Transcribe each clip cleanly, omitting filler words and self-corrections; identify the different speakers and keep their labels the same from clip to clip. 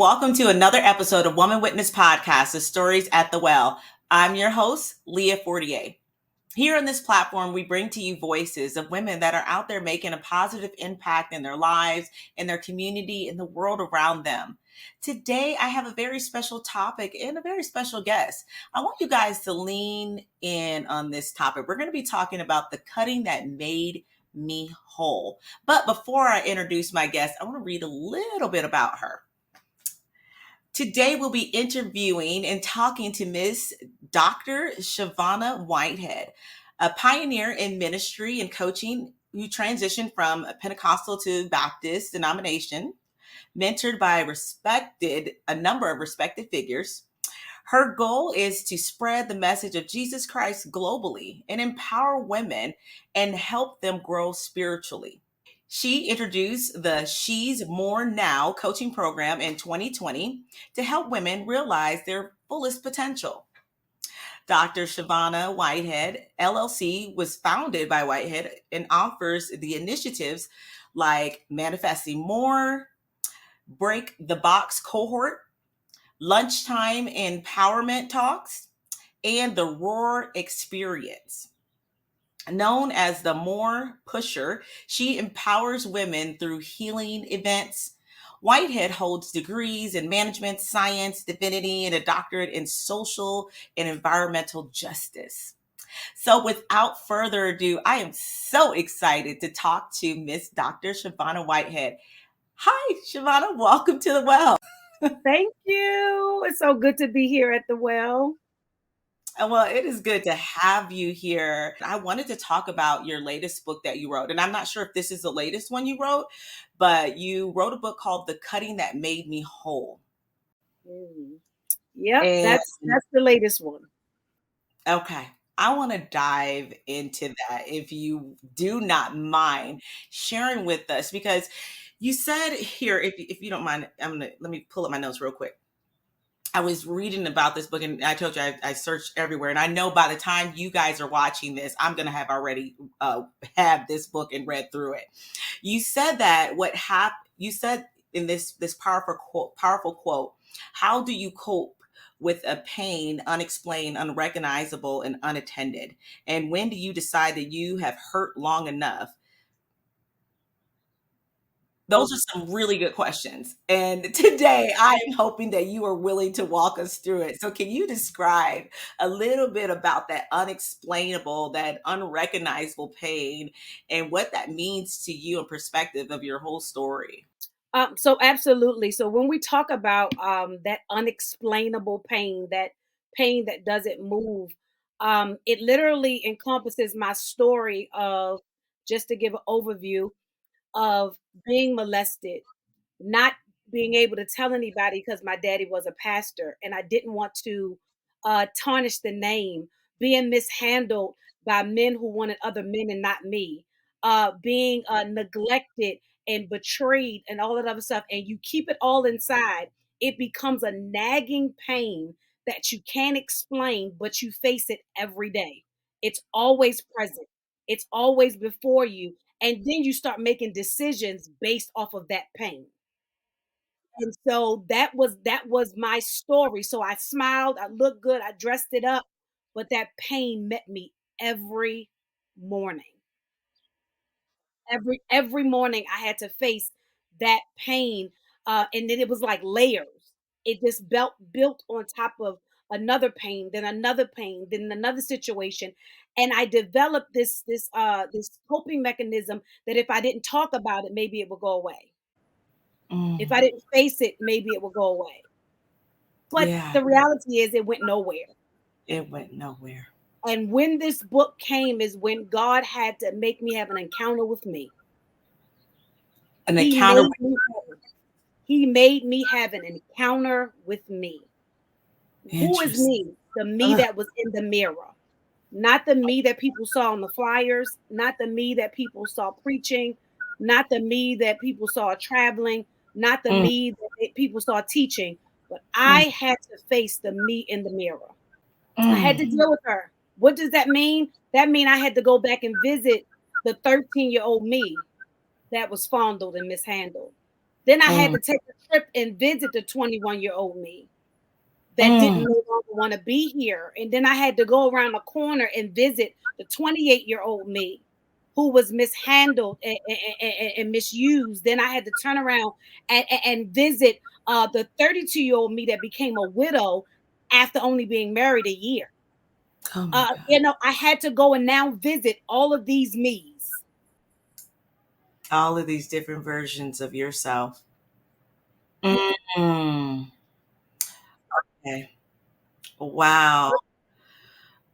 Speaker 1: welcome to another episode of Woman Witness Podcast, The Stories at the Well. I'm your host, Leah Fortier. Here on this platform, we bring to you voices of women that are out there making a positive impact in their lives, in their community, in the world around them. Today, I have a very special topic and a very special guest. I want you guys to lean in on this topic. We're going to be talking about the cutting that made me whole. But before I introduce my guest, I want to read a little bit about her. Today, we'll be interviewing and talking to Ms. Dr. Shavonna Whitehead, a pioneer in ministry and coaching who transitioned from a Pentecostal to Baptist denomination, mentored by a number of respected figures. Her goal is to spread the message of Jesus Christ globally and empower women and help them grow spiritually. She introduced the She's More Now coaching program in 2020 to help women realize their fullest potential. Dr. Shavonna Whitehead, LLC, was founded by Whitehead and offers the initiatives like Manifesting More, Break the Box Cohort, Lunchtime Empowerment Talks, and the Roar Experience. Known as the More Pusher, she empowers women through healing events. Whitehead holds degrees in management, science, divinity, and a doctorate in social and environmental justice. So without further ado, I am so excited to talk to Miss Dr. Shavonna Whitehead. Hi, Shavonna. Welcome to the Well.
Speaker 2: Thank you. It's so good to be here at the Well.
Speaker 1: Well, it is good to have you here. I wanted to talk about your latest book that you wrote. And I'm not sure if this is the latest one you wrote, but you wrote a book called The Cutting That Made Me Whole.
Speaker 2: Yep,
Speaker 1: And
Speaker 2: that's the latest one.
Speaker 1: okay, I want to dive into that if you do not mind sharing with us, because you said here, if you don't mind, let me pull up my notes real quick. I was reading about this book and I told you I searched everywhere. And I know by the time you guys are watching this, I'm going to have already have this book and read through it. You said that you said in this powerful quote, how do you cope with a pain unexplained, unrecognizable, and unattended? And when do you decide that you have hurt long enough? Those are some really good questions. And today I am hoping that you are willing to walk us through it. So can you describe a little bit about that unexplainable, that unrecognizable pain and what that means to you in perspective of your whole story?
Speaker 2: So absolutely. So when we talk about that unexplainable pain, that pain that doesn't move, it literally encompasses my story of, just to give an overview, of being molested, not being able to tell anybody because my daddy was a pastor and I didn't want to tarnish the name, being mishandled by men who wanted other men and not me, being neglected and betrayed and all that other stuff. And you keep it all inside, it becomes a nagging pain that you can't explain, but you face it every day. It's always present, it's always before you. And then you start making decisions based off of that pain. And so that was my story. So I smiled, I looked good, I dressed it up, but that pain met me every morning. Every morning I had to face that pain, and then it was like layers. It just built on top of another pain, then another situation, and I developed this coping mechanism that if I didn't talk about it, maybe it would go away. If I
Speaker 1: Mm,
Speaker 2: didn't face it, maybe it would go away. But
Speaker 1: yeah,
Speaker 2: the reality is, it went nowhere.
Speaker 1: it went nowhere.
Speaker 2: And when this book came, is when God had to make me have an encounter with me.
Speaker 1: An
Speaker 2: He
Speaker 1: encounter
Speaker 2: made
Speaker 1: with
Speaker 2: me He made me have an encounter with me. Who is
Speaker 1: interest.
Speaker 2: me? The me
Speaker 1: Ugh,
Speaker 2: that was in the mirror. Not the me that people saw on the flyers, not the me that people saw preaching, not the me that people saw traveling, not the
Speaker 1: mm,
Speaker 2: me that people saw teaching, but
Speaker 1: mm,
Speaker 2: I had to face the me in the mirror. I had to
Speaker 1: mm.
Speaker 2: deal with her. What does that mean? That mean I had to go back and visit the 13-year-old me that was fondled and mishandled. Then I had to take a trip and visit the 21-year-old me that didn't no longer want to be here. And then I had to go around the corner and visit the 28-year-old me who was mishandled and misused. Then I had to turn around and visit the 32-year-old me that became a widow after only being married a year.
Speaker 1: Oh my God.
Speaker 2: You know, I had to go and now visit all of these me's.
Speaker 1: All of these different versions of yourself. Mm. Okay. Wow.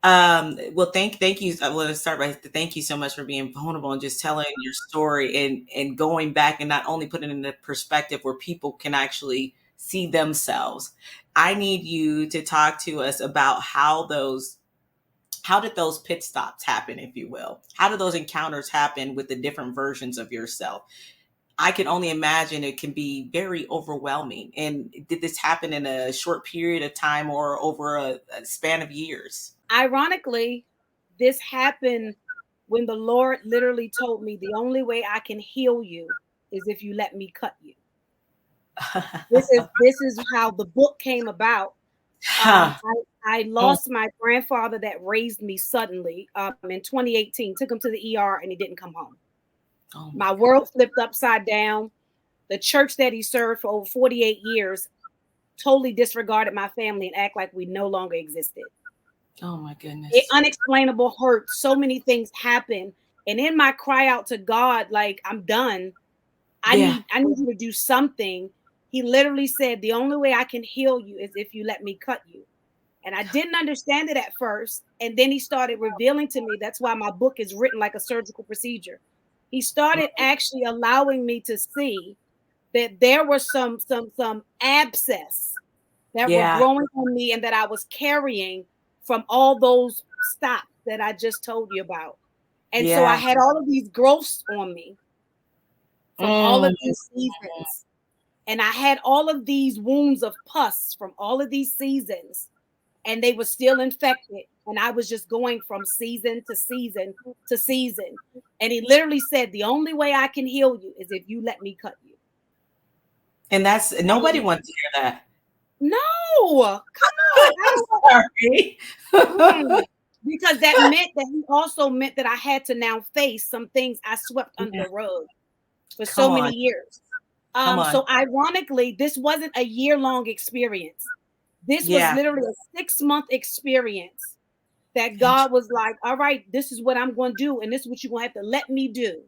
Speaker 1: Well, thank you. I want to start by thank you so much for being vulnerable and just telling your story and going back and not only putting it in the perspective where people can actually see themselves. I need you to talk to us about how did those pit stops happen, if you will? How did those encounters happen with the different versions of yourself? I can only imagine it can be very overwhelming. And did this happen in a short period of time or over a span of years?
Speaker 2: Ironically, this happened when the Lord literally told me the only way I can heal you is if you let me cut you. This is how the book came about.
Speaker 1: Huh.
Speaker 2: I lost my grandfather that raised me suddenly in 2018. Took him to the ER and he didn't come home.
Speaker 1: Oh my
Speaker 2: My world flipped upside down. The church that he served for over 48 years totally disregarded my family and act like we no longer existed.
Speaker 1: Oh my
Speaker 2: It
Speaker 1: goodness.
Speaker 2: unexplainable hurt. So many things happen. And in my cry out to God, like, I'm done.
Speaker 1: Yeah.
Speaker 2: I need you to do something. He literally said, the only way I can heal you is if you let me cut you. And I didn't understand it at first. And then he started revealing to me. That's why my book is written like a surgical procedure. He started actually allowing me to see that there were some abscess that were
Speaker 1: Yeah.
Speaker 2: growing on me and that I was carrying from all those stops that I just told you about. And so I
Speaker 1: Yeah.
Speaker 2: had all of these growths on me from all of
Speaker 1: Mm.
Speaker 2: these seasons. And I had all of these wounds of pus from all of these seasons, and they were still infected. And I was just going from season to season to season. And he literally said, the only way I can heal you is if you let me cut you.
Speaker 1: And that's nobody
Speaker 2: And
Speaker 1: wants to hear that.
Speaker 2: no, come on. I don't
Speaker 1: Sorry.
Speaker 2: mm, because that meant that he also meant that I had to now face some things I swept under
Speaker 1: Yeah.
Speaker 2: the rug for
Speaker 1: Come
Speaker 2: so many
Speaker 1: on.
Speaker 2: years.
Speaker 1: Come on.
Speaker 2: So ironically, this wasn't a year-long experience. This was
Speaker 1: Yeah.
Speaker 2: literally a 6-month experience that
Speaker 1: Interesting.
Speaker 2: God was like, all right, this is what I'm going to do, and this is what you're going to have to let me do,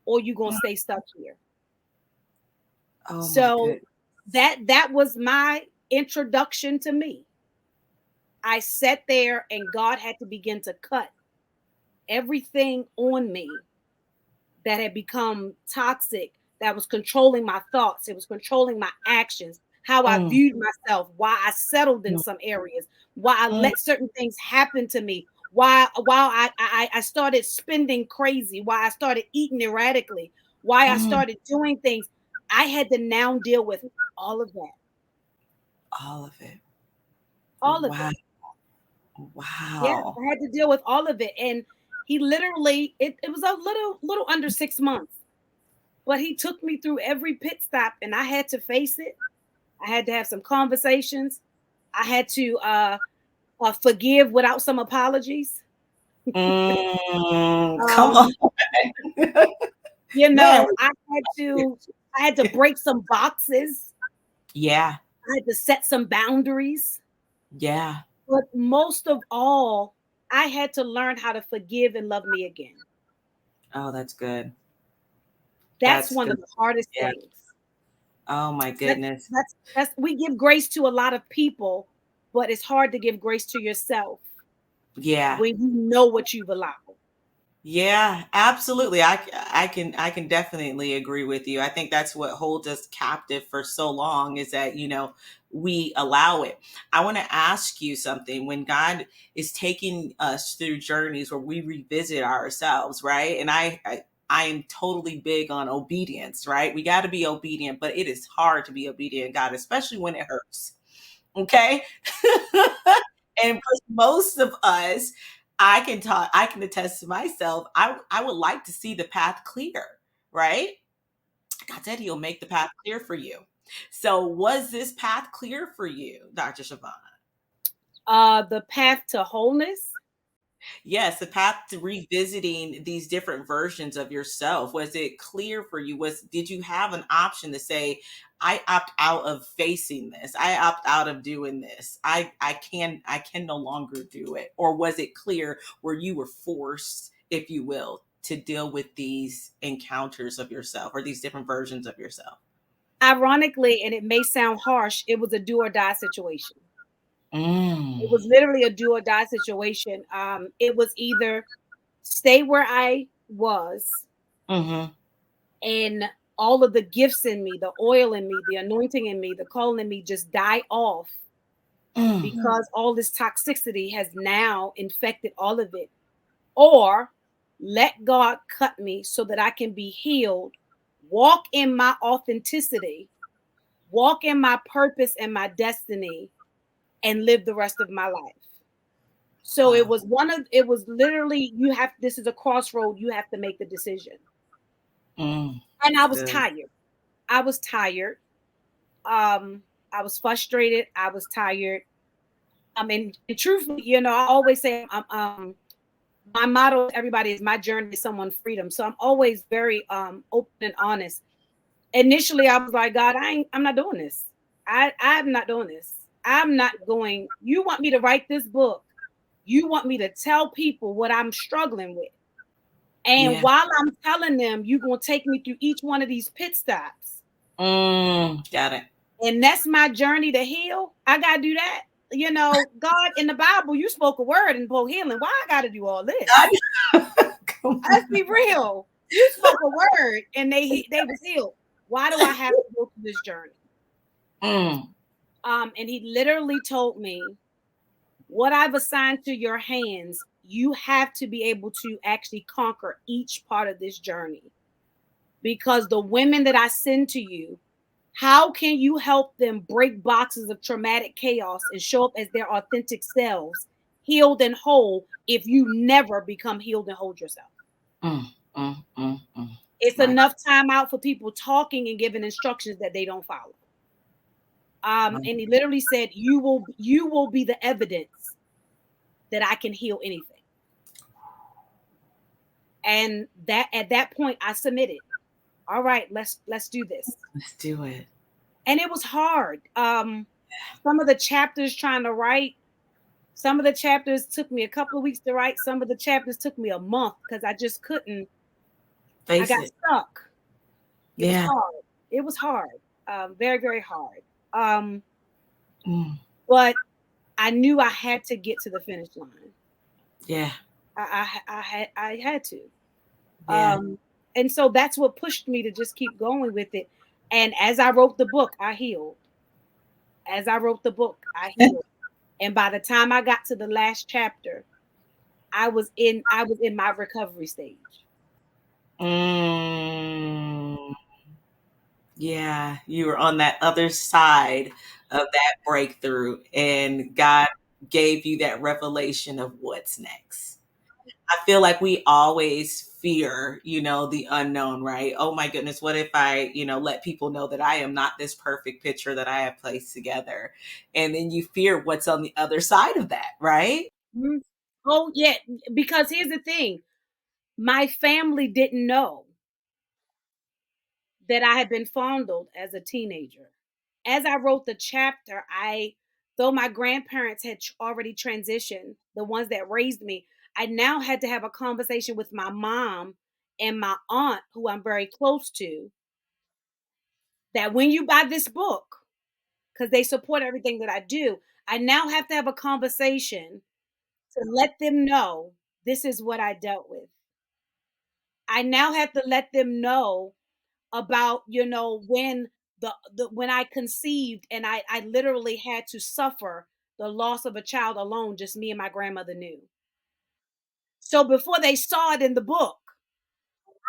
Speaker 2: or you're going to stay stuck here.
Speaker 1: Oh my
Speaker 2: So
Speaker 1: goodness.
Speaker 2: that was my introduction to me. I sat there and God had to begin to cut everything on me that had become toxic, that was controlling my thoughts, it was controlling my actions, how I
Speaker 1: Mm,
Speaker 2: viewed myself, why I settled in
Speaker 1: mm,
Speaker 2: some areas, why I
Speaker 1: mm,
Speaker 2: let certain things happen to me, I started spending crazy, why I started eating erratically, why I
Speaker 1: mm.
Speaker 2: started doing things. I had to now deal with all of that,
Speaker 1: All of it.
Speaker 2: all of
Speaker 1: Wow.
Speaker 2: it. Yeah,
Speaker 1: Wow.
Speaker 2: I had to deal with all of it. And he literally, it was a little under 6 months. But he took me through every pit stop and I had to face it. I had to have some conversations. I had to forgive without some apologies.
Speaker 1: Come on.
Speaker 2: Um, you
Speaker 1: Man.
Speaker 2: know, I had to break some boxes.
Speaker 1: Yeah.
Speaker 2: I had to set some boundaries.
Speaker 1: Yeah.
Speaker 2: But most of all, I had to learn how to forgive and love me again.
Speaker 1: Oh, that's good.
Speaker 2: That's
Speaker 1: That's
Speaker 2: one
Speaker 1: good.
Speaker 2: of the hardest
Speaker 1: Yeah.
Speaker 2: things.
Speaker 1: Oh my
Speaker 2: That's
Speaker 1: goodness.
Speaker 2: that's we give grace to a lot of people, but it's hard to give grace to yourself
Speaker 1: Yeah.
Speaker 2: when you know what you've allowed.
Speaker 1: Yeah, absolutely. I can definitely agree with you. I think that's what holds us captive for so long is that, we allow it. I want to ask you something. When God is taking us through journeys where we revisit ourselves, right? And I am totally big on obedience, right? We got to be obedient, but it is hard to be obedient, God, especially when it hurts. Okay? And for most of us, I can attest to myself. I would like to see the path clear, right? God said he'll make the path clear for you. So was this path clear for you, Dr. Shavonna?
Speaker 2: The path to wholeness.
Speaker 1: Yes, the path to revisiting these different versions of yourself. Was it clear for you? Did you have an option to say, I opt out of facing this. I opt out of doing this. I can no longer do it. Or was it clear where you were forced, if you will, to deal with these encounters of yourself or these different versions of yourself?
Speaker 2: Ironically, and it may sound harsh, it was a do or die situation. It
Speaker 1: Mm.
Speaker 2: was literally a do or die situation. It was either stay where I was
Speaker 1: Mm-hmm.
Speaker 2: and all of the gifts in me, the oil in me, the anointing in me, the calling in me just die off
Speaker 1: Mm.
Speaker 2: because all this toxicity has now infected all of it. Or let God cut me so that I can be healed, walk in my authenticity, walk in my purpose and my destiny, and live the rest of my life. So
Speaker 1: Wow.
Speaker 2: it was literally, this is a crossroad, you have to make the decision. And I
Speaker 1: That's
Speaker 2: was
Speaker 1: good.
Speaker 2: tired. I was tired. Um, I was frustrated. I was tired. I mean, and truthfully, I always say my motto to everybody is my journey is someone's freedom. So I'm always very open and honest. Initially, I was like, God, I'm not doing this. I'm not doing this. I'm not going. You want me to write this book. You want me to tell people what I'm struggling with. And
Speaker 1: Yeah.
Speaker 2: while I'm telling them, you're going to take me through each one of these pit stops.
Speaker 1: Got it.
Speaker 2: And that's my journey to heal. I got to do that. God in the Bible, you spoke a word and spoke healing. Why I got to do all this?
Speaker 1: Come
Speaker 2: Let's be real. You spoke a word and they was healed. Why do I have to go through this journey?
Speaker 1: on.
Speaker 2: And he literally told me, what I've assigned to your hands, you have to be able to actually conquer each part of this journey. Because the women that I send to you, how can you help them break boxes of traumatic chaos and show up as their authentic selves, healed and whole, if you never become healed and whole yourself?
Speaker 1: Mm, mm, mm, mm.
Speaker 2: It's
Speaker 1: My
Speaker 2: enough time out for people talking and giving instructions that they don't follow.
Speaker 1: God.
Speaker 2: And he literally said, you will be the evidence that I can heal anything. And that at that point I submitted. All right, let's do this.
Speaker 1: Let's do it.
Speaker 2: And it was hard. Some of the chapters trying to write, some of the chapters took me a couple of weeks to write. Some of the chapters took me a month because I just couldn't. I
Speaker 1: Face
Speaker 2: got
Speaker 1: it.
Speaker 2: stuck. It was
Speaker 1: Yeah.
Speaker 2: hard. It was hard. Very, very hard. Um,
Speaker 1: Mm,
Speaker 2: but I knew I had to get to the finish line.
Speaker 1: yeah.
Speaker 2: I had to.
Speaker 1: Yeah.
Speaker 2: And so that's what pushed me to just keep going with it. And as I wrote the book, I healed. As I wrote the book, I healed. And by the time I got to the last chapter, I was in my recovery stage.
Speaker 1: Mm, yeah. You were on that other side of that breakthrough, and God gave you that revelation of what's next. I feel like we always fear, the unknown, right? Oh my goodness, what if I, let people know that I am not this perfect picture that I have placed together? And then you fear what's on the other side of that, right?
Speaker 2: Mhm. Oh yeah, because here's the thing. My family didn't know that I had been fondled as a teenager. As I wrote the chapter, though my grandparents had already transitioned, the ones that raised me, I now had to have a conversation with my mom and my aunt, who I'm very close to, that when you buy this book, because they support everything that I do, I now have to have a conversation to let them know this is what I dealt with. I now have to let them know about, when when I conceived and I literally had to suffer the loss of a child alone, just me and my grandmother knew. So before they saw it in the book,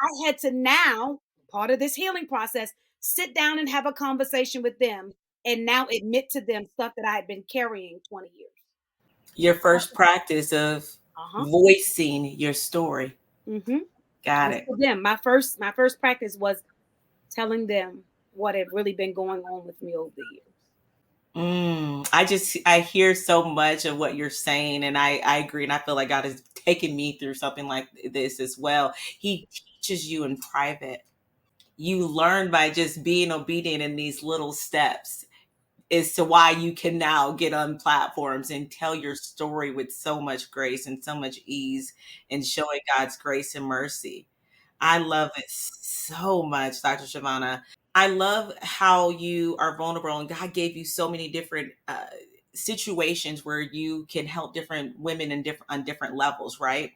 Speaker 2: I had to now, part of this healing process, sit down and have a conversation with them and now admit to them stuff that I had been carrying 20 years.
Speaker 1: Your first practice of
Speaker 2: Uh-huh.
Speaker 1: voicing your story.
Speaker 2: Mm-hmm.
Speaker 1: Got
Speaker 2: Was
Speaker 1: it.
Speaker 2: to them. My first practice was telling them what had really been going on with me over the years.
Speaker 1: I hear so much of what you're saying, and I agree, and I feel like God has taken me through something like this as well. He teaches you in private. You learn by just being obedient in these little steps as to why you can now get on platforms and tell your story with so much grace and so much ease and showing God's grace and mercy. I love it so much, Dr. Shavonna. I love how you are vulnerable and God gave you so many different situations where you can help different women in different on different levels, right?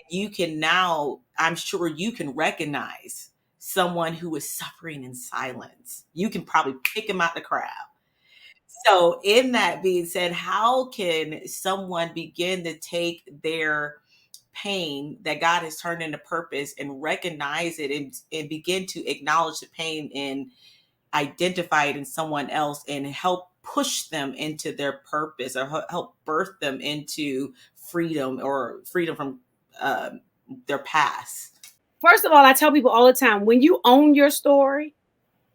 Speaker 1: You can now, I'm sure you can recognize someone who is suffering in silence. You can probably pick them out the crowd. So, in that being said, how can someone begin to take their pain that God has turned into purpose and recognize it and begin to acknowledge the pain and identify it in someone else and help push them into their purpose or help birth them into freedom or freedom from their past?
Speaker 2: First of all, I tell people all the time, when you own your story,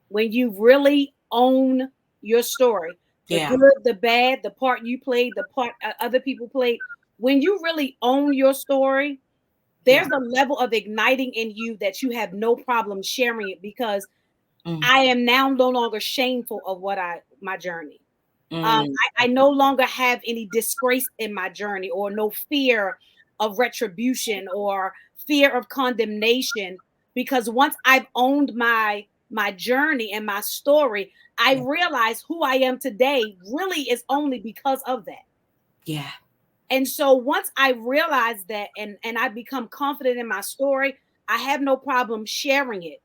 Speaker 2: when you really own your story, the
Speaker 1: Yeah.
Speaker 2: good, the bad, the part you played, the part other people played, when you really own your story,
Speaker 1: Yeah.
Speaker 2: there's a level of igniting in you that you have no problem sharing it, because
Speaker 1: Mm,
Speaker 2: I am now no longer shameful of my journey.
Speaker 1: mm,
Speaker 2: I no longer have any disgrace in my journey, or no fear of retribution or fear of condemnation, because once I've owned my journey and my story, I
Speaker 1: yeah.
Speaker 2: realize who I am today really is only because of that.
Speaker 1: Yeah.
Speaker 2: And so once I realize that, and I become confident in my story, I have no problem sharing it.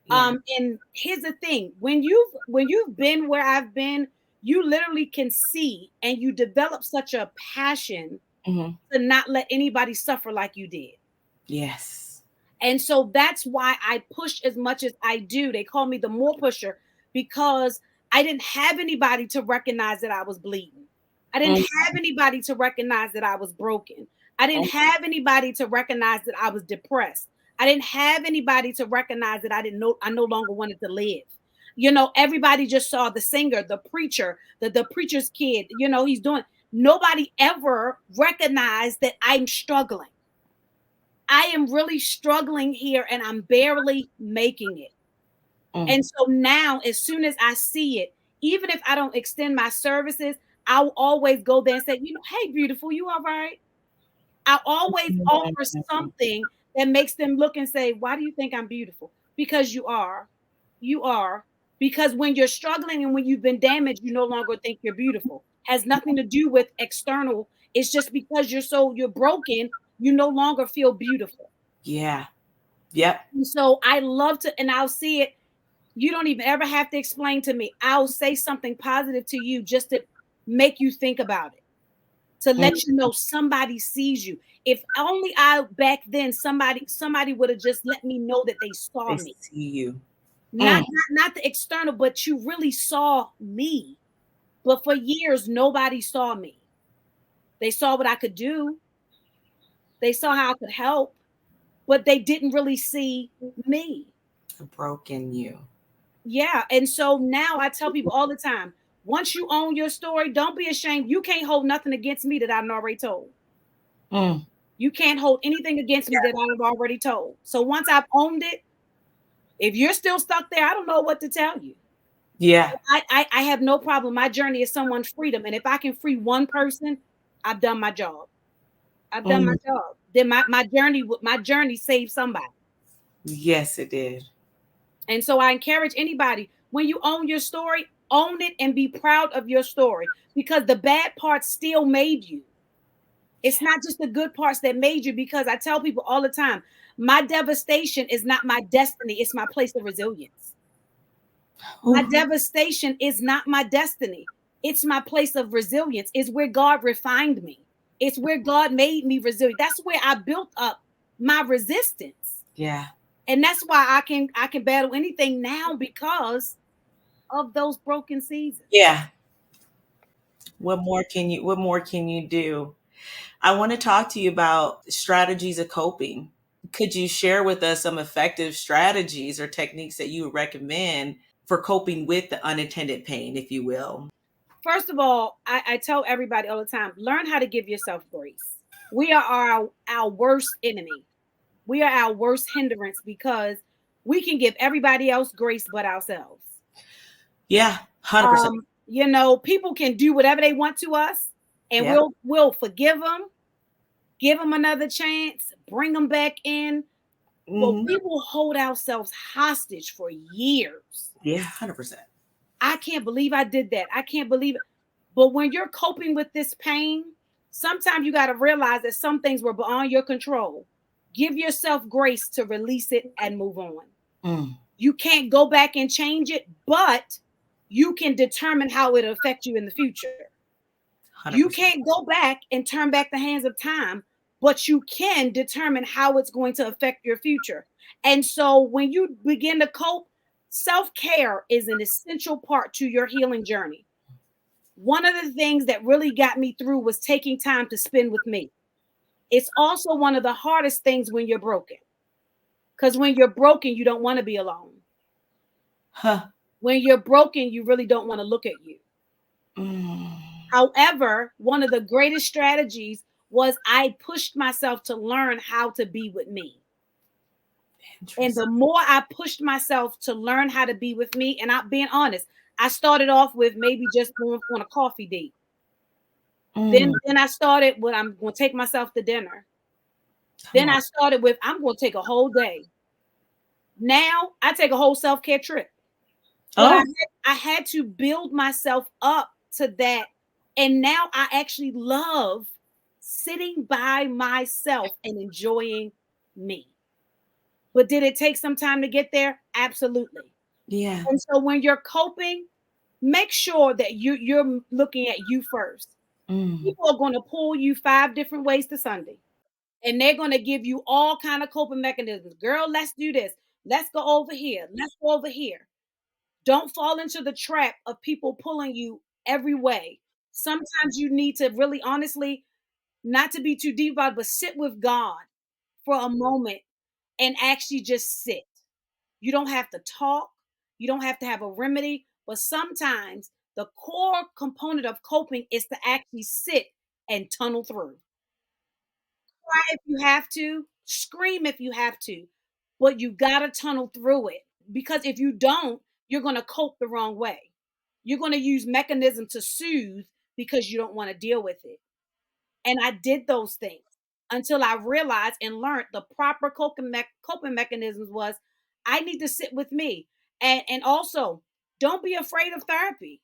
Speaker 1: Yeah.
Speaker 2: And here's the thing: when you've been where I've been, you literally can see, and you develop such a passion
Speaker 1: Hmm.
Speaker 2: to not let anybody suffer like you did.
Speaker 1: Yes.
Speaker 2: And so that's why I push as much as I do. They call me the more pusher, because I didn't have anybody to recognize that I was bleeding. I didn't
Speaker 1: Mm,
Speaker 2: have anybody to recognize that I was broken. I didn't
Speaker 1: mm,
Speaker 2: have anybody to recognize that I was depressed. I didn't have anybody to recognize that I no longer wanted to live. Everybody just saw the singer, the preacher, the preacher's kid, he's doing. Nobody ever recognized that I'm struggling. I am really struggling here, and I'm barely making it.
Speaker 1: mm.
Speaker 2: And so now, as soon as I see it, even if I don't extend my services, I'll always go there and say, hey, beautiful, you all right? I always offer
Speaker 1: Mm.
Speaker 2: something that makes them look and say, why do you think I'm beautiful? Because you are. You are. Because when you're struggling and when you've been damaged, you no longer think you're beautiful. Has nothing to do with external. It's just because you're broken, you no longer feel beautiful.
Speaker 1: Yeah. Yep.
Speaker 2: And so I love to, and I'll see it. You don't even ever have to explain to me. I'll say something positive to you just to make you think about it, to
Speaker 1: Mm.
Speaker 2: let you know somebody sees you. If only I back then somebody would have just let me know that they saw
Speaker 1: They
Speaker 2: me.
Speaker 1: see you.
Speaker 2: Not
Speaker 1: Mm.
Speaker 2: not not the external, but you really saw me. But for years nobody saw me. They saw what I could do. They saw how I could help, but they didn't really see me.
Speaker 1: Broken you.
Speaker 2: Yeah. And so now I tell people all the time, once you own your story, don't be ashamed. You can't hold nothing against me that I've already told.
Speaker 1: Mm.
Speaker 2: You can't hold anything against me that I've already told. So once I've owned it, if you're still stuck there, I don't know what to tell you.
Speaker 1: Yeah.
Speaker 2: I have no problem. My journey is someone's freedom. And if I can free one person, I've done my job. I've done my
Speaker 1: Mm.
Speaker 2: job. Then my journey saved somebody.
Speaker 1: Yes, it did.
Speaker 2: And so I encourage anybody, when you own your story, own it and be proud of your story, because the bad parts still made you. It's not just the good parts that made you, because I tell people all the time, my devastation is not my destiny, it's my place of resilience. My
Speaker 1: Ooh.
Speaker 2: devastation is not my destiny. It's my place of resilience. It's where God refined me. It's where God made me resilient. That's where I built up my resistance.
Speaker 1: Yeah.
Speaker 2: And that's why I can battle anything now, because of those broken seasons.
Speaker 1: Yeah. What more can you do? I want to talk to you about strategies of coping. Could you share with us some effective strategies or techniques that you would recommend for coping with the unintended pain, if you will?
Speaker 2: First of all, I tell everybody all the time, learn how to give yourself grace. We are our worst enemy. We are our worst hindrance because we can give everybody else grace but ourselves.
Speaker 1: Yeah, 100%.
Speaker 2: People can do whatever they want to us, and
Speaker 1: Yep.
Speaker 2: we'll forgive them, give them another chance, bring them back in, but
Speaker 1: Hmm.
Speaker 2: we will hold ourselves hostage for years.
Speaker 1: Yeah, 100%.
Speaker 2: I can't believe I did that. I can't believe it. But when you're coping with this pain, sometimes you got to realize that some things were beyond your control. Give yourself grace to release it and move on.
Speaker 1: Mm,
Speaker 2: You can't go back and change it, but you can determine how it'll affect you in the future. You
Speaker 1: 100%.
Speaker 2: can't go back and turn back the hands of time, but you can determine how it's going to affect your future. And so when you begin to cope, self-care is an essential part to your healing journey. One of the things that really got me through was taking time to spend with me. It's also one of the hardest things when you're broken. Because when you're broken, you don't want to be alone.
Speaker 1: Huh.
Speaker 2: When you're broken, you really don't want to look at you.
Speaker 1: Mm,
Speaker 2: However, one of the greatest strategies was I pushed myself to learn how to be with me. And the
Speaker 1: interesting.
Speaker 2: more I pushed myself to learn how to be with me, and I'm being honest, I started off with maybe just going on a coffee date.
Speaker 1: Mm,
Speaker 2: Then I started with I'm going to take myself to dinner.
Speaker 1: come
Speaker 2: Then
Speaker 1: on.
Speaker 2: I started with I'm going to take a whole day. Now I take a whole self-care trip. But
Speaker 1: Oh,
Speaker 2: I had to build myself up to that. And now I actually love sitting by myself and enjoying me. But did it take some time to get there? Absolutely.
Speaker 1: yeah.
Speaker 2: And so when you're coping, make sure that you're looking at you first.
Speaker 1: Mm,
Speaker 2: People are going to pull you 5 different ways to Sunday. And they're going to give you all kind of coping mechanisms. Girl, let's do this. Let's go over here. Let's go over here. Don't fall into the trap of people pulling you every way. Sometimes you need to really honestly, not to be too deep about it, but sit with God for a moment and actually just sit. You don't have to talk, you don't have to have a remedy, but sometimes the core component of coping is to actually sit and tunnel through. Cry if you have to, scream if you have to, but you got to tunnel through it because if you don't, you're going to cope the wrong way. You're going to use mechanism to soothe because you don't want to deal with it. And I did those things until I realized and learned the proper coping mechanisms was I need to sit with me. And also, don't be afraid of therapy.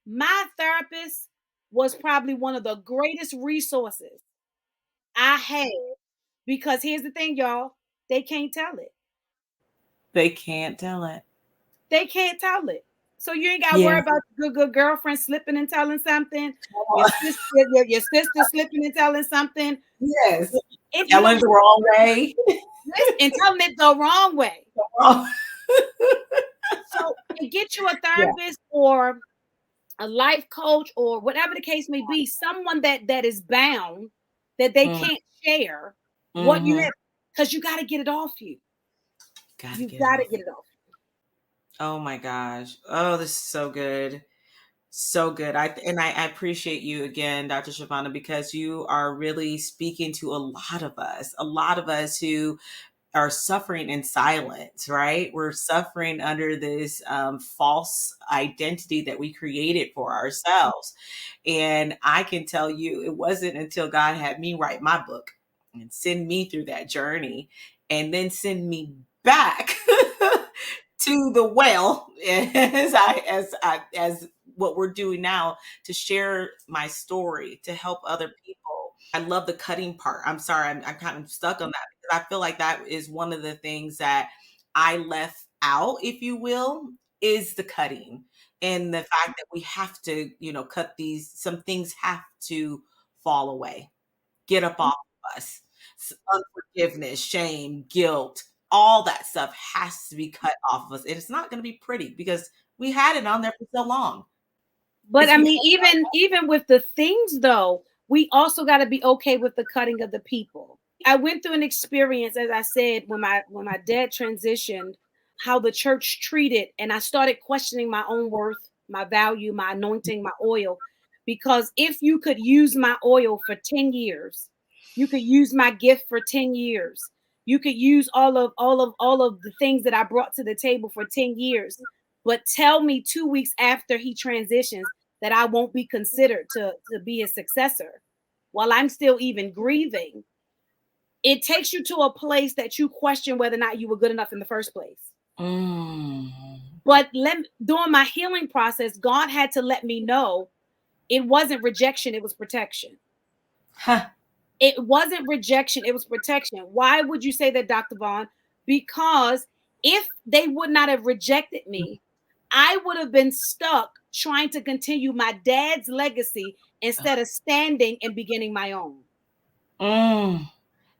Speaker 2: My therapist was probably one of the greatest resources I had because here's the thing, y'all, they can't tell it.
Speaker 1: They can't tell it.
Speaker 2: They can't tell it. So you ain't got to
Speaker 1: Yeah.
Speaker 2: worry about good girlfriend slipping and telling something, your sister slipping and telling something.
Speaker 1: Yes.
Speaker 2: If you
Speaker 1: Telling
Speaker 2: don't
Speaker 1: the wrong way.
Speaker 2: listen and telling it the wrong way.
Speaker 1: Oh,
Speaker 2: So and get you a
Speaker 1: yeah.
Speaker 2: therapist or a life coach or whatever the case may be, someone that is bound that they
Speaker 1: Mm,
Speaker 2: can't share what you
Speaker 1: hmm.
Speaker 2: have because you got to get it off you.
Speaker 1: Gotta
Speaker 2: You
Speaker 1: get it
Speaker 2: got to
Speaker 1: off.
Speaker 2: get it off.
Speaker 1: Oh my gosh. Oh, this is so good. So good. I appreciate you again, Dr. Shavonna, because you are really speaking to a lot of us who are suffering in silence, right? We're suffering under this false identity that we created for ourselves. And I can tell you, it wasn't until God had me write my book and send me through that journey and then send me back to the well as what we're doing now to share my story to help other people. I love the cutting part. I'm sorry, I'm kind of stuck on that because I feel like that is one of the things that I left out, if you will, is the cutting and the fact that we have to, cut these. Some things have to fall away, get up off of us. Unforgiveness, shame, guilt, all that stuff has to be cut off of us. And it's not going to be pretty because we had it on there for so long.
Speaker 2: But
Speaker 1: It's
Speaker 2: I
Speaker 1: become
Speaker 2: mean, even with the things though, we also got to be okay with the cutting of the people. I went through an experience, as I said, when my dad transitioned, how the church treated, and I started questioning my own worth, my value, my anointing, my oil. Because if you could use my oil for 10 years, you could use my gift for 10 years. You could use all of the things that I brought to the table for 10 years. But tell me 2 weeks after he transitions that I won't be considered to be his successor while I'm still even grieving. It takes you to a place that you question whether or not you were good enough in the first place.
Speaker 1: Mm.
Speaker 2: But during my healing process, God had to let me know it wasn't rejection, it was protection.
Speaker 1: Huh.
Speaker 2: It wasn't rejection, it was protection. Why would you say that, Dr. Vaughn? Because if they would not have rejected me, I would have been stuck trying to continue my dad's legacy instead of standing and beginning my own.
Speaker 1: Mm.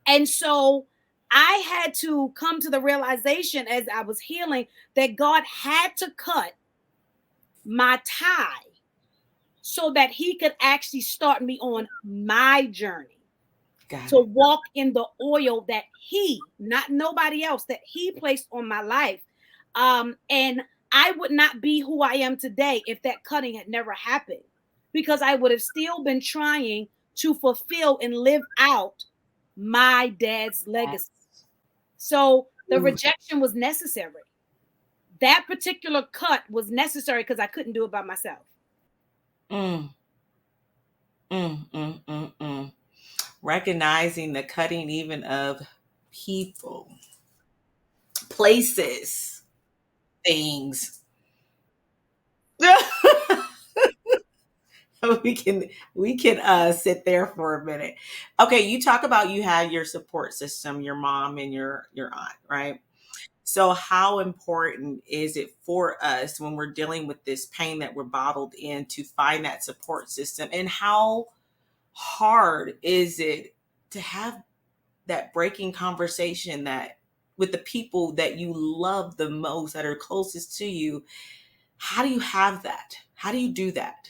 Speaker 2: And so I had to come to the realization as I was healing that God had to cut my tie so that he could actually start me on my journey
Speaker 1: Got
Speaker 2: to
Speaker 1: it.
Speaker 2: walk in the oil that he, not nobody else, that he placed on my life. And I would not be who I am today if that cutting had never happened, because I would have still been trying to fulfill and live out my dad's legacy. So the
Speaker 1: Ooh.
Speaker 2: rejection was necessary. That particular cut was necessary because I couldn't do it by myself.
Speaker 1: Mm. Mm. Recognizing the cutting even of people, places, things. we can sit there for a minute. Okay, you talk about you had your support system, your mom and your aunt, right? So how important is it for us when we're dealing with this pain that we're bottled in to find that support system? And how hard is it to have that breaking conversation that with the people that you love the most, that are closest to you? How do you have that? How do you do that?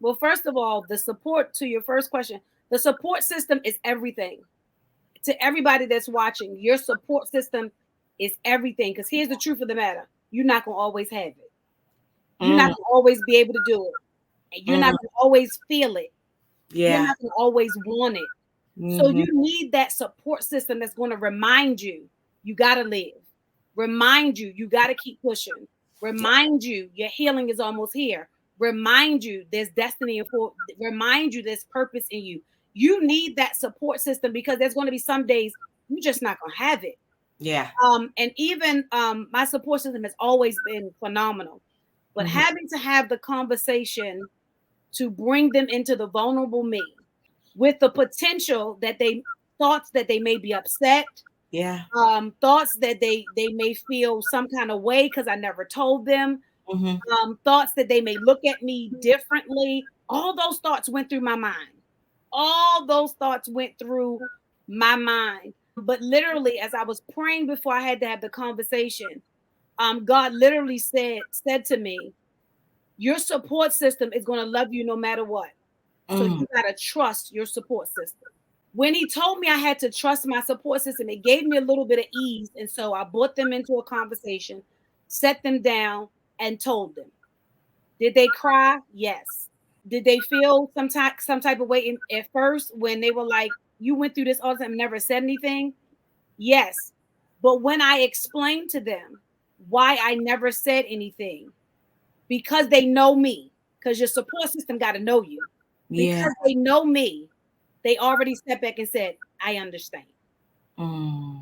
Speaker 2: Well, first of all, the support, to your first question, the support system is everything. To everybody that's watching, your support system is everything. Because here's the truth of the matter: you're not going to always have it. You're not
Speaker 1: Mm,
Speaker 2: going to always be able to do it. And you're not
Speaker 1: mm,
Speaker 2: going to always feel it. You're
Speaker 1: yeah.
Speaker 2: not going to always want it. So
Speaker 1: Hmm.
Speaker 2: you need that support system that's going to remind you you got to live, remind you got to keep pushing, remind you your healing is almost here, remind you there's destiny for, remind you there's purpose in you. You need that support system because there's going to be some days you're just not going to have it.
Speaker 1: Yeah.
Speaker 2: And even my support system has always been phenomenal, but
Speaker 1: Hmm.
Speaker 2: having to have the conversation to bring them into the vulnerable me with the potential that they thoughts that they may be upset,
Speaker 1: Yeah.
Speaker 2: thoughts that they may feel some kind of way because I never told them,
Speaker 1: Hmm.
Speaker 2: thoughts that they may look at me differently. All those thoughts went through my mind. All those thoughts went through my mind. But literally, as I was praying before I had to have the conversation, God literally said to me, "Your support system is going to love you no matter what. So
Speaker 1: Mm.
Speaker 2: you got to trust your support system." When he told me I had to trust my support system, it gave me a little bit of ease. And so I brought them into a conversation, set them down, and told them. Did they cry? Yes. Did they feel some type of way at first when they were like, "You went through this all the time, never said anything"? Yes. But when I explained to them why I never said anything, because they know me, because your support system got to know you,
Speaker 1: Yeah.
Speaker 2: because they know me, they already stepped back and said, "I understand."
Speaker 1: Mm.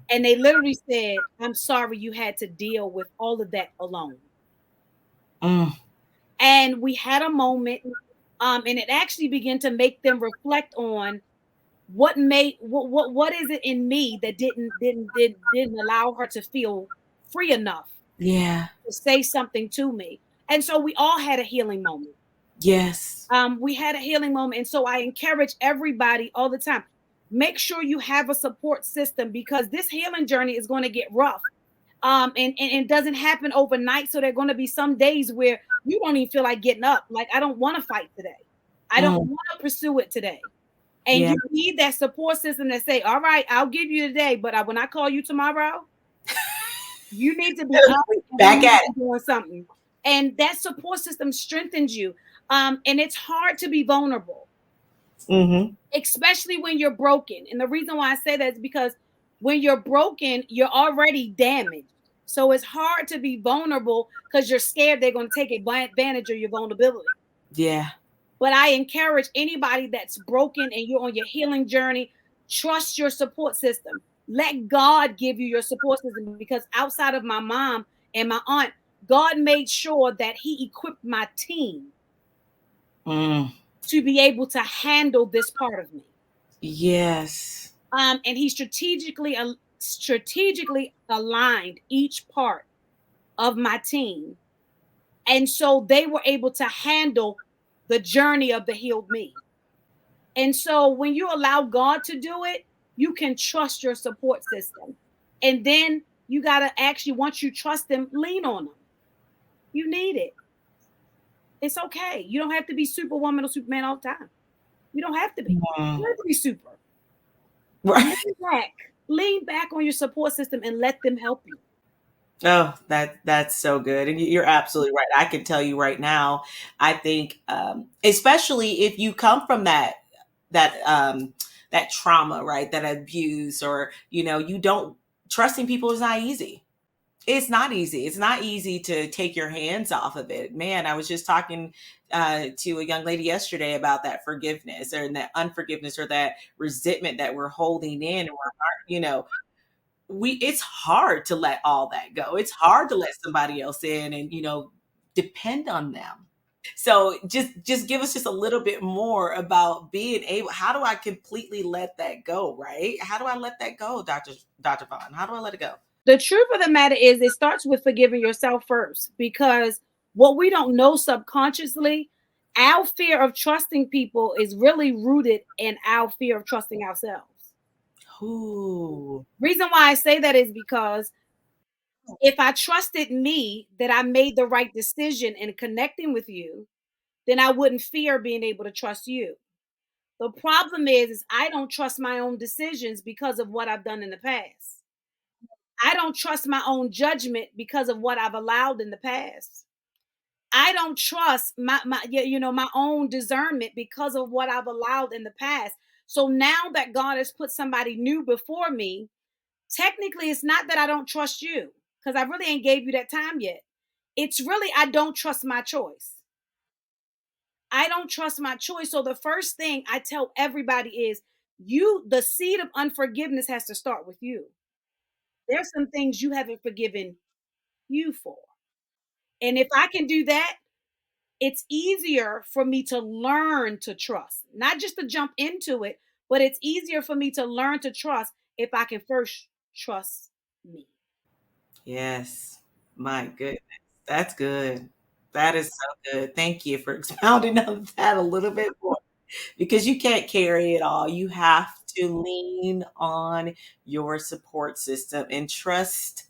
Speaker 2: And they literally said, "I'm sorry you had to deal with all of that alone."
Speaker 1: Mm.
Speaker 2: And we had a moment, and it actually began to make them reflect on what is it in me that didn't allow her to feel free enough
Speaker 1: Yeah.
Speaker 2: to say something to me. And so we all had a healing moment.
Speaker 1: Yes.
Speaker 2: We had a healing moment. And so I encourage everybody all the time, make sure you have a support system because this healing journey is going to get rough. And it doesn't happen overnight. So there are going to be some days where you don't even feel like getting up. Like, I don't want to fight today. I don't
Speaker 1: Mm.
Speaker 2: want to pursue it today. And you need that support system that say, all right, I'll give you today, but when I call you tomorrow, you need to be up and
Speaker 1: back at it.
Speaker 2: doing something. And that support system strengthens you. And it's hard to be vulnerable, especially when you're broken. And the reason why I say that is because when you're broken, you're already damaged. So it's hard to be vulnerable because you're scared they're going to take advantage of your vulnerability.
Speaker 1: Yeah.
Speaker 2: But I encourage anybody that's broken and you're on your healing journey, trust your support system. Let God give you your support system, because outside of my mom and my aunt, God made sure that He equipped my team to be able to handle this part of me.
Speaker 1: Yes.
Speaker 2: And He strategically aligned each part of my team, and so they were able to handle the journey of the healed me. And so when you allow God to do it, you can trust your support system. And then you got to actually, once you trust them, lean on them. You need it. It's okay. You don't have to be Superwoman or Superman all the time. You don't have to be. You don't have to be super.
Speaker 1: Right.
Speaker 2: Lean back on your support system and let them help you.
Speaker 1: Oh, that's so good. And you're absolutely right. I can tell you right now, I think, especially if you come from that trauma, right? That abuse, or, you don't, trusting people is not easy. It's not easy. It's not easy to take your hands off of it. Man, I was just talking to a young lady yesterday about that forgiveness, or that unforgiveness, or that resentment that we're holding in, or, it's hard to let all that go. It's hard to let somebody else in and, depend on them. So just give us just a little bit more about being able, how do I completely let that go, right? How do I let that go, Dr. Vaughn? How do I let it go?
Speaker 2: The truth of the matter is, it starts with forgiving yourself first, because what we don't know subconsciously, our fear of trusting people is really rooted in our fear of trusting ourselves.
Speaker 1: Ooh.
Speaker 2: Reason why I say that is because if I trusted me that I made the right decision in connecting with you, then I wouldn't fear being able to trust you. The problem is I don't trust my own decisions because of what I've done in the past. I don't trust my own judgment because of what I've allowed in the past. I don't trust my own discernment because of what I've allowed in the past. So now that God has put somebody new before me, technically it's not that I don't trust you, because I really ain't gave you that time yet. It's really I don't trust my choice. I don't trust my choice. So the first thing I tell everybody is, the seed of unforgiveness has to start with you. There's some things you haven't forgiven you for. And if I can do that, it's easier for me to learn to trust, not just to jump into it, but it's easier for me to learn to trust if I can first trust me.
Speaker 1: Yes. My goodness. That's good. That is so good. Thank you for expounding on that a little bit more, because you can't carry it all. You have to lean on your support system and trust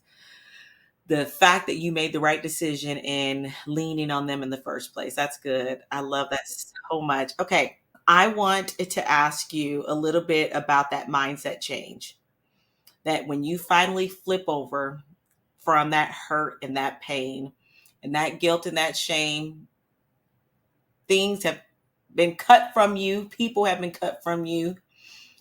Speaker 1: the fact that you made the right decision in leaning on them in the first place. That's good. I love that so much. Okay. I want to ask you a little bit about that mindset change, that when you finally flip over from that hurt and that pain and that guilt and that shame, things have been cut from you, people have been cut from you.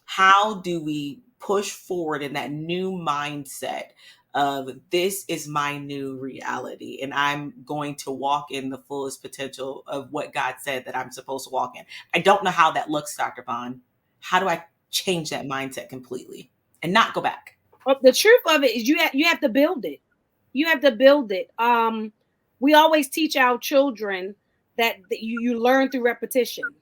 Speaker 1: How do we push forward in that new mindset of, this is my new reality and I'm going to walk in the fullest potential of what God said that I'm supposed to walk in? I don't know how that looks, Dr. Vaughn. How do I change that mindset completely and not go back?
Speaker 2: Well, the truth of it is you have to build it. You have to build it. We always teach our children that you learn through repetition. We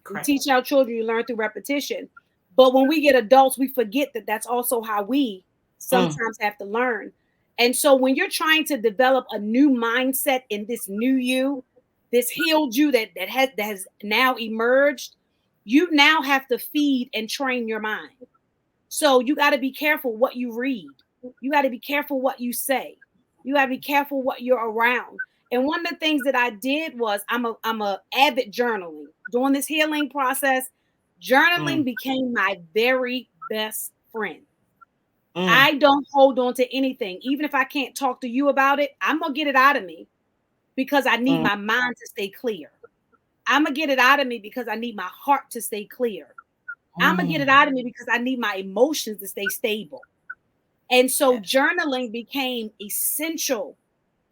Speaker 1: Correct.
Speaker 2: teach our children you learn through repetition. But when we get adults, we forget that that's also how we sometimes have to learn. And so when you're trying to develop a new mindset in this new you, this healed you that has now emerged, you now have to feed and train your mind. So you got to be careful what you read. You got to be careful what you say. You got to be careful what you're around. And one of the things that I did was I'm a avid journaling. During this healing process, Journaling became my very best friend.
Speaker 1: Mm.
Speaker 2: I don't hold on to anything. Even if I can't talk to you about it, I'm going to get it out of me because I need my mind to stay clear. I'm going to get it out of me because I need my heart to stay clear. I'm going to get it out of me because I need my emotions to stay stable. And so journaling became essential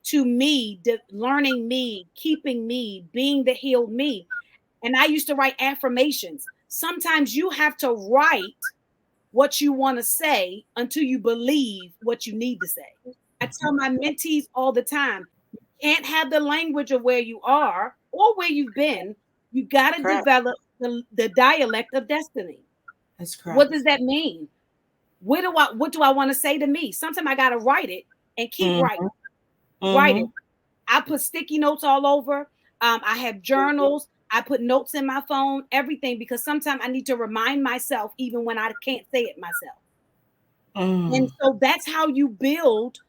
Speaker 2: to me, learning me, keeping me, being the healed me. And I used to write affirmations. Sometimes you have to write what you want to say until you believe what you need to say. I tell my mentees all the time, you can't have the language of where you are or where you've been. You got to develop the dialect of destiny.
Speaker 1: That's correct.
Speaker 2: What does that mean? What do I want to say to me? Sometimes I got to write it and keep writing. Write it. I put sticky notes all over. I have journals. I put notes in my phone, everything, because sometimes I need to remind myself even when I can't say it myself. And so that's how you build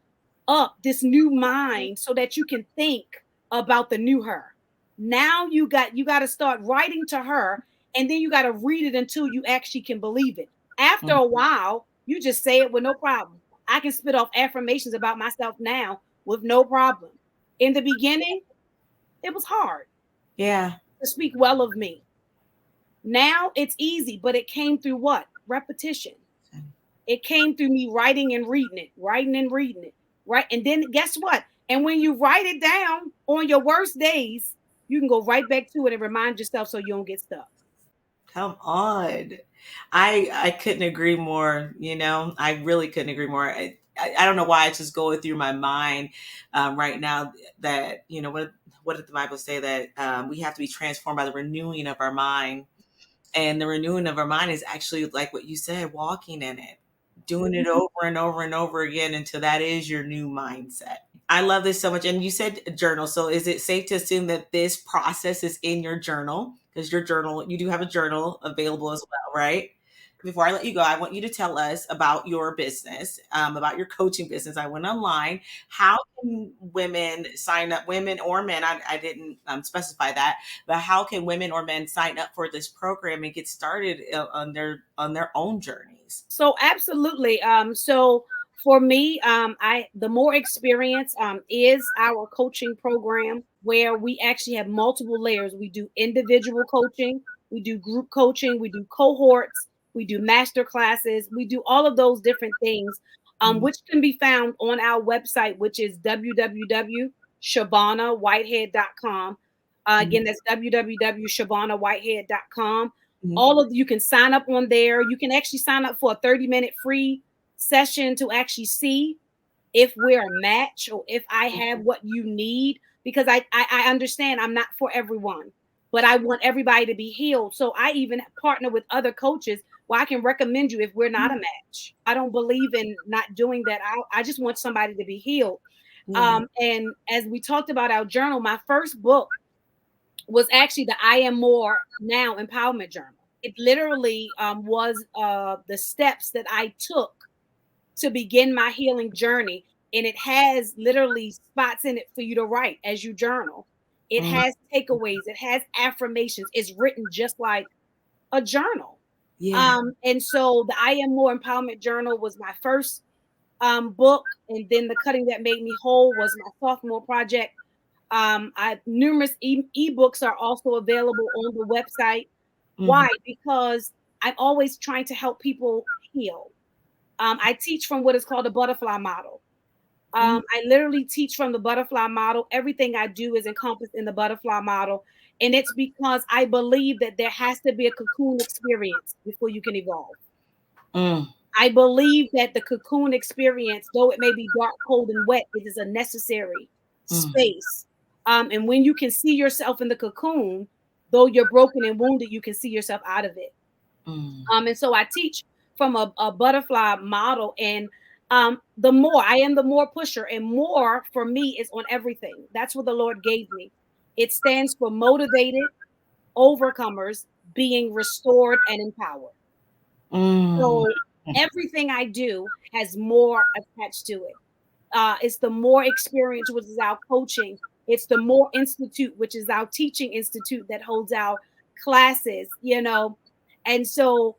Speaker 2: up this new mind so that you can think about the new her. Now you got to start writing to her, and then you got to read it until you actually can believe it. After a while, you just say it with no problem. I can spit off affirmations about myself now with no problem. In the beginning, it was hard.
Speaker 1: Yeah.
Speaker 2: To speak well of me. Now it's easy, but it came through what? Repetition. It came through me writing and reading it, right? And then guess what? And when you write it down on your worst days, you can go right back to it and remind yourself so you don't get stuck.
Speaker 1: Come on. I couldn't agree more. I really couldn't agree more. I don't know why it's just going through my mind right now that, what did the Bible say, that we have to be transformed by the renewing of our mind. And the renewing of our mind is actually like what you said, walking in it, doing it over and over and over again until that is your new mindset. I love this so much. And you said journal. So is it safe to assume that this process is in your journal? Because your journal, you do have a journal available as well, right? Before I let you go, I want you to tell us about your business, about your coaching business. I went online. How can women sign up, women or men? I didn't specify that, but how can women or men sign up for this program and get started on their own journeys?
Speaker 2: So absolutely. So for me, the more experience is our coaching program where we actually have multiple layers. We do individual coaching, we do group coaching, we do cohorts, we do master classes, we do all of those different things, which can be found on our website, which is www.ShavonnaWhitehead.com. Again, that's www.ShavonnaWhitehead.com. All of you can sign up on there. You can actually sign up for a 30-minute free session to actually see if we're a match or if I have what you need, because I understand I'm not for everyone, but I want everybody to be healed. So I even partner with other coaches where I can recommend you if we're not a match. I don't believe in not doing that. I just want somebody to be healed. And as we talked about our journal, my first book was actually the I Am More Now Empowerment Journal. It literally was the steps that I took to begin my healing journey. And it has literally spots in it for you to write as you journal. It has takeaways, it has affirmations. It's written just like a journal. And so the I Am More Empowerment Journal was my first book. And then the Cutting That Made Me Whole was my sophomore project. Numerous ebooks are also available on the website. Why? Because I'm always trying to help people heal. I teach from what is called a butterfly model. I literally teach from the butterfly model. Everything I do is encompassed in the butterfly model. And it's because I believe that there has to be a cocoon experience before you can evolve. I believe that the cocoon experience, though it may be dark, cold, and wet, it is a necessary space. And when you can see yourself in the cocoon, though you're broken and wounded, you can see yourself out of it. And so I teach from a butterfly model. And the more I am, the more pusher, and more for me is on everything. That's what the Lord gave me. It stands for motivated overcomers being restored and empowered. So everything I do has more attached to it. It's the more experience, which is our coaching. It's the more institute, which is our teaching institute that holds our classes, And so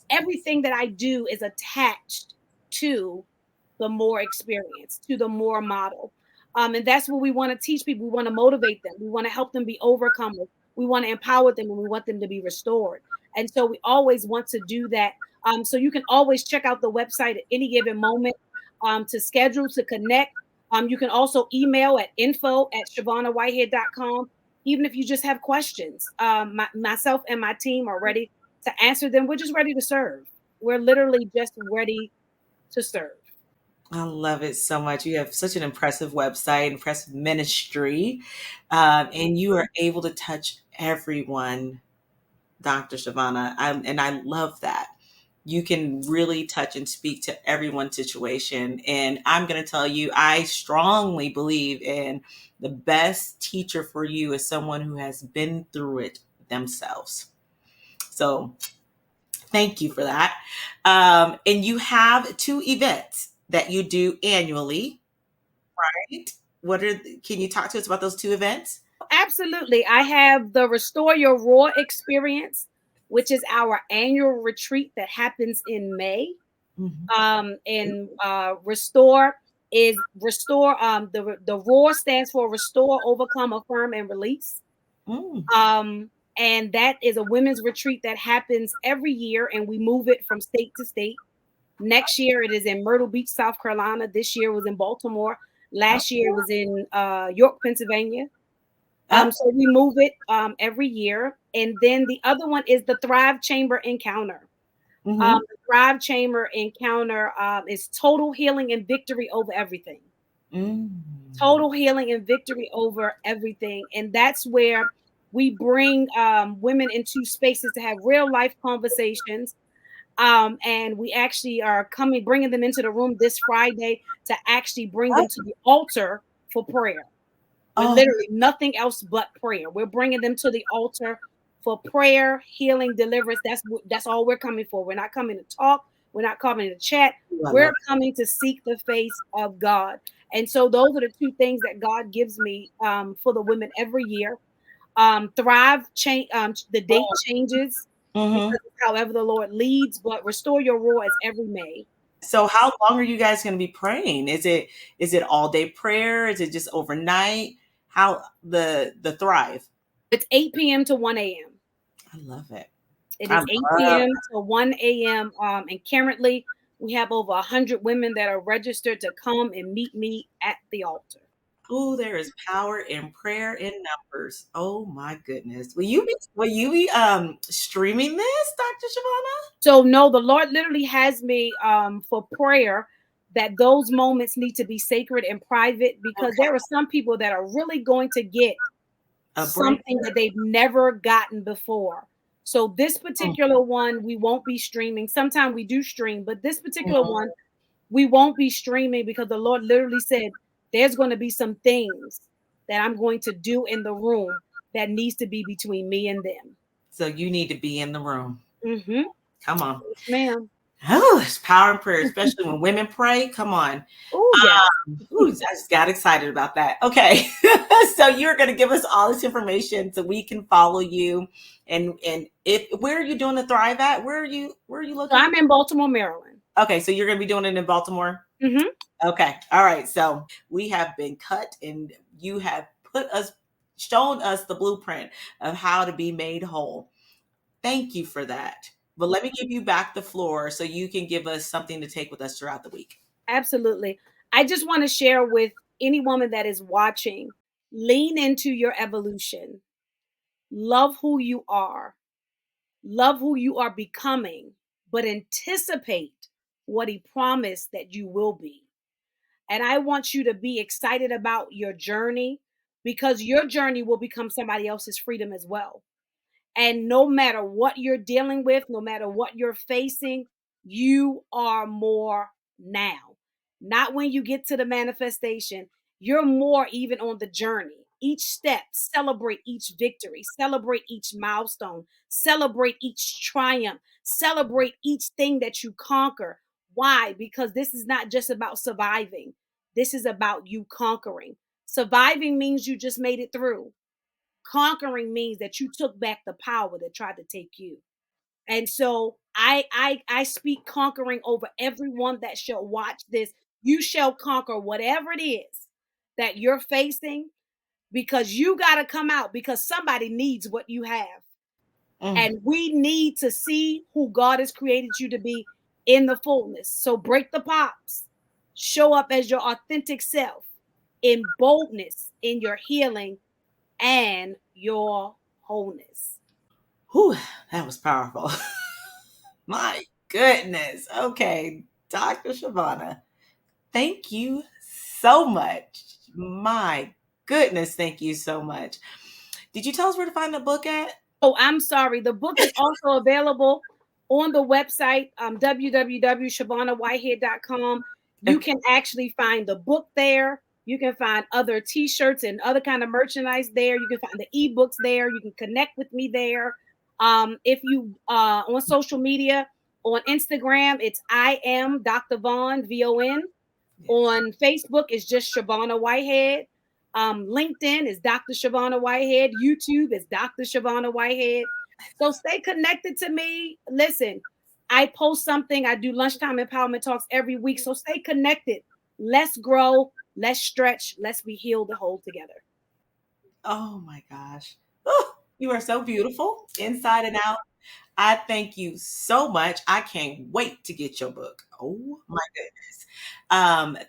Speaker 2: everything that I do is attached to the more experience, to the more model. And that's what we want to teach people. We want to motivate them. We want to help them be overcomers. We want to empower them, and we want them to be restored. And so we always want to do that. So you can always check out the website at any given moment to schedule, to connect. You can also email at info@ShavonnaWhitehead.com, even if you just have questions. Myself and my team are ready to answer them. We're just ready to serve. We're literally just ready to serve.
Speaker 1: I love it so much. You have such an impressive website, impressive ministry, and you are able to touch everyone, Dr. Shavonna. And I love that. You can really touch and speak to everyone's situation. And I'm going to tell you, I strongly believe in the best teacher for you is someone who has been through it themselves. So thank you for that. And you have two events that you do annually, right? Can you talk to us about those two events?
Speaker 2: Absolutely. I have the Restore Your Raw experience, which is our annual retreat that happens in May.
Speaker 1: Mhm.
Speaker 2: And Restore is restore. The ROAR stands for Restore, Overcome, Affirm, and Release.
Speaker 1: Mm.
Speaker 2: Um, and that is a women's retreat that happens every year, and we move it from state to state. Next year, it is in Myrtle Beach, South Carolina. This year was in Baltimore. Last year it was in York, Pennsylvania.
Speaker 1: Oh,
Speaker 2: So we move it every year. And then the other one is the Thrive Chamber Encounter.
Speaker 1: mm-hmm.
Speaker 2: The Thrive Chamber Encounter is total healing and victory over everything.
Speaker 1: Mm.
Speaker 2: Total healing and victory over everything. And that's where we bring women into spaces to have real life conversations. And we actually are bringing them into the room this Friday to actually bring them to the altar for prayer. We're
Speaker 1: Oh,
Speaker 2: literally nothing else but prayer. We're bringing them to the altar for prayer, healing, deliverance. That's all we're coming for. We're not coming to talk. We're not coming to chat.
Speaker 1: I love
Speaker 2: We're coming to seek the face of God. And so those are the two things that God gives me for the women every year. Thrive change. The date changes
Speaker 1: hmm.
Speaker 2: because it's however the Lord leads. But Restore Your Roar is every May.
Speaker 1: So how long are you guys going to be praying? Is it all day prayer? Is it just overnight? How the thrive?
Speaker 2: It's 8 p.m. to 1 a.m.
Speaker 1: I love it.
Speaker 2: It
Speaker 1: I
Speaker 2: is 8
Speaker 1: love.
Speaker 2: p.m. to 1 a.m. And currently, we have over 100 women that are registered to come and meet me at the altar.
Speaker 1: Oh, there is power in prayer in numbers. Oh my goodness. Will you be streaming this, Dr. Shavonna?
Speaker 2: So, no, the Lord literally has me for prayer that those moments need to be sacred and private because
Speaker 1: Okay.
Speaker 2: there are some people that are really going to get
Speaker 1: A break.
Speaker 2: something that they've never gotten before. So, this particular one, we won't be streaming. Sometimes we do stream, but this particular
Speaker 1: Mhm.
Speaker 2: one, we won't be streaming because the Lord literally said there's going to be some things that I'm going to do in the room that needs to be between me and them.
Speaker 1: So you need to be in the room.
Speaker 2: Mm-hmm.
Speaker 1: Come on.
Speaker 2: Yes, ma'am.
Speaker 1: Oh, it's power in prayer, especially when women pray. Come on.
Speaker 2: Oh, yes.
Speaker 1: Ooh, I just got excited about that. Okay. So you're going to give us all this information so we can follow you. And if where are you doing the Thrive at? Where are you
Speaker 2: So
Speaker 1: located?
Speaker 2: I'm in Baltimore, Maryland.
Speaker 1: Okay, so you're going to be doing it in Baltimore?
Speaker 2: Mm-hmm.
Speaker 1: Okay. All right. So we have been cut and you have shown us the blueprint of how to be made whole. Thank you for that. But let me give you back the floor so you can give us something to take with us throughout the week.
Speaker 2: Absolutely. I just want to share with any woman that is watching, lean into your evolution. Love who you are. Love who you are becoming, but anticipate what he promised that you will be. And I want you to be excited about your journey because your journey will become somebody else's freedom as well. And no matter what you're dealing with, no matter what you're facing, you are more now. Not when you get to the manifestation. You're more even on the journey. Each step, celebrate each victory, celebrate each milestone, celebrate each triumph, celebrate each thing that you conquer. Why? Because this is not just about surviving, this is about you conquering. Surviving means you just made it through. Conquering means that you took back the power that tried to take you. And so I speak conquering over everyone that shall watch this. You shall conquer whatever it is that you're facing, because you got to come out, because somebody needs what you have.
Speaker 1: Mm.
Speaker 2: And we need to see who God has created you to be in the fullness. So break the pops, show up as your authentic self in boldness, in your healing and your wholeness.
Speaker 1: Whew, that was powerful. My goodness. Okay, Dr. Shavonna, thank you so much. My goodness, thank you so much. Did you tell us where to find the book at?
Speaker 2: Oh, I'm sorry. The book is also available on the website, www.ShavonnaWhitehead.com. You can actually find the book there. You can find other t-shirts and other kind of merchandise there. You can find the ebooks there. You can connect with me there. If you on social media, on Instagram, it's I am Dr. Vaughn, VON.
Speaker 1: Yes.
Speaker 2: On Facebook, it's just Shavonna Whitehead. LinkedIn is Dr. Shavonna Whitehead. YouTube is Dr. Shavonna Whitehead. So stay connected to me. Listen, I post something. I do lunchtime empowerment talks every week. So stay connected. Let's grow. Let's stretch. Let's be healed and whole together.
Speaker 1: Oh my gosh. Oh, you are so beautiful inside and out. I thank you so much. I can't wait to get your book. Oh my goodness.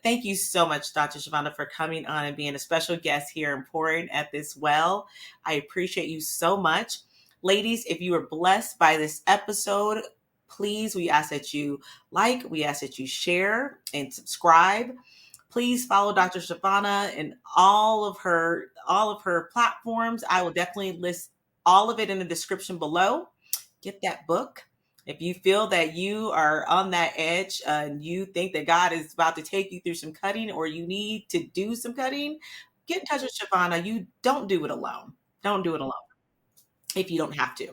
Speaker 1: Thank you so much, Dr. Shavonna, for coming on and being a special guest here and pouring at this well. I appreciate you so much. Ladies, if you were blessed by this episode, please, we ask that you like, we ask that you share and subscribe. Please follow Dr. Shavonna and all of her platforms. I will definitely list all of it in the description below. Get that book. If you feel that you are on that edge and you think that God is about to take you through some cutting or you need to do some cutting, get in touch with Shavonna. You don't do it alone. Don't do it alone if you don't have to.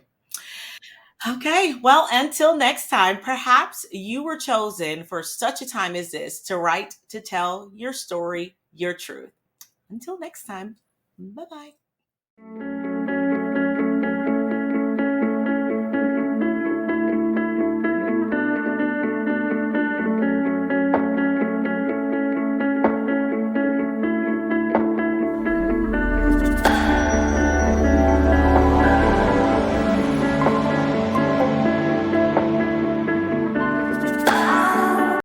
Speaker 1: Okay, well, until next time, perhaps you were chosen for such a time as this to write, to tell your story, your truth. Until next time, bye bye.